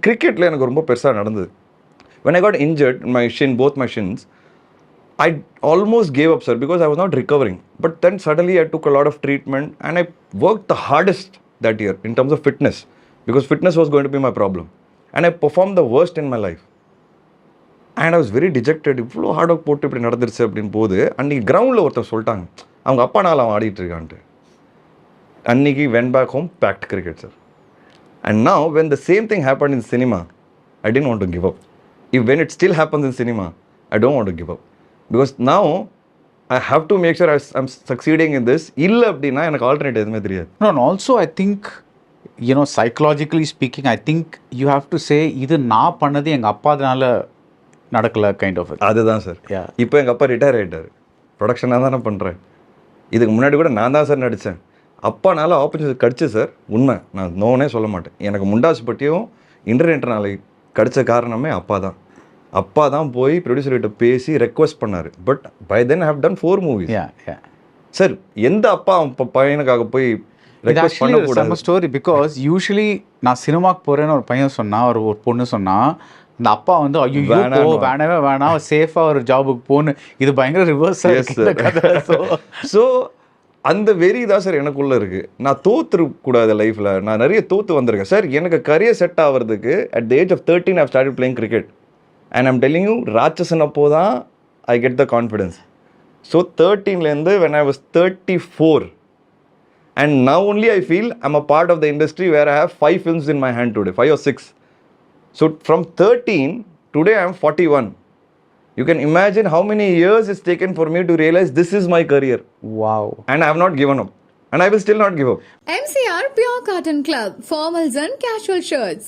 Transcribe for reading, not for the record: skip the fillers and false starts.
கிரிக்கெட்டில் எனக்கு ரொம்ப பெருசாக நடந்தது. when I got injured my shin, both my shins, I almost gave up, sir, because I was not recovering. But then suddenly I took a lot of treatment and I worked the hardest that year in terms of fitness, because fitness was going to be my problem, and I performed the worst in my life. And I was very dejected. இவ்வளோ hard work போட்டு இப்படி நடந்துருச்சு அப்படின்னு போது அன்றைக்கி கிரவுண்டில் ஒருத்தர் சொல்லிட்டாங்க, அவங்க அப்பா நாள் அவன் ஆடிட்டு இருக்கான்ட்டு. அன்றைக்கி went back home, packed cricket, sir. And now when the same thing happened in cinema, I didn't want to give up. When it still happens in cinema, I don't want to give up, because now I have to make sure I'm succeeding in this. இல்லை அப்படின்னா எனக்கு alternate எதுவுமே தெரியாது. No, and also I think, you know, psychologically speaking, I think you have to say இது நான் பண்ணது எங்கள் அப்பாதனால நடக்கல கைண்ட் ஆஃப். அதுதான் சார். இப்போ எங்கள் அப்பா ரிட்டையர் ஆகிட்டார், ப்ரொடக்ஷனாக தானே பண்ணுறேன். இதுக்கு முன்னாடி கூட நான் தான் சார் நடித்தேன். அப்பானால ஆப்பர்ச்சுனிட்டி கிடச்சி சார், உண்மை, நான் நோனே சொல்ல மாட்டேன். எனக்கு முண்டாசு பற்றியும் இன்டர்நெட்னால கிடச்ச காரணமே அப்பா தான் போய் ப்ரொடியூசர்கிட்ட பேசி ரெக்வஸ்ட் பண்ணார். But by then I have done 4 movies. Sir, எந்த அப்பா பையனுக்காக போய் ரெக்வஸ்ட் பண்ணக்கூடாது ஸ்டோரி? பிகாஸ் யூஸ்வலி நான் சினிமாக்கு போகிறேன்னு ஒரு பையன் சொன்னால், ஒரு பொண்ணு சொன்னால், அந்த அப்பா வந்து ஐயோ வேணவே வேணாம், சேஃபாக ஒரு ஜாபுக்கு போன்னு. இது பயங்கர ரிவர்ஸ். ஸோ அந்த வெறி தான் சார் எனக்குள்ளே இருக்குது. நான் தோற்றுக்கூடாது லைஃப்பில். நான் நிறைய தோற்று வந்திருக்கேன் சார். எனக்கு கரியர் செட் ஆகிறதுக்கு at the age of 13 I've started playing cricket. And I'm telling you, ராட்சசன் அப்போ தான் I get the confidence. So 13லேருந்து when I was 34, and now only I feel I'm a part of the industry where I have 5 films in my hand today, 5 or 6. So from 13, today I'm 41. You can imagine how many years it's taken for me to realize this is my career. Wow. And I have not given up. And I will still not give up. MCR Pure Cotton Club, formals and casual shirts.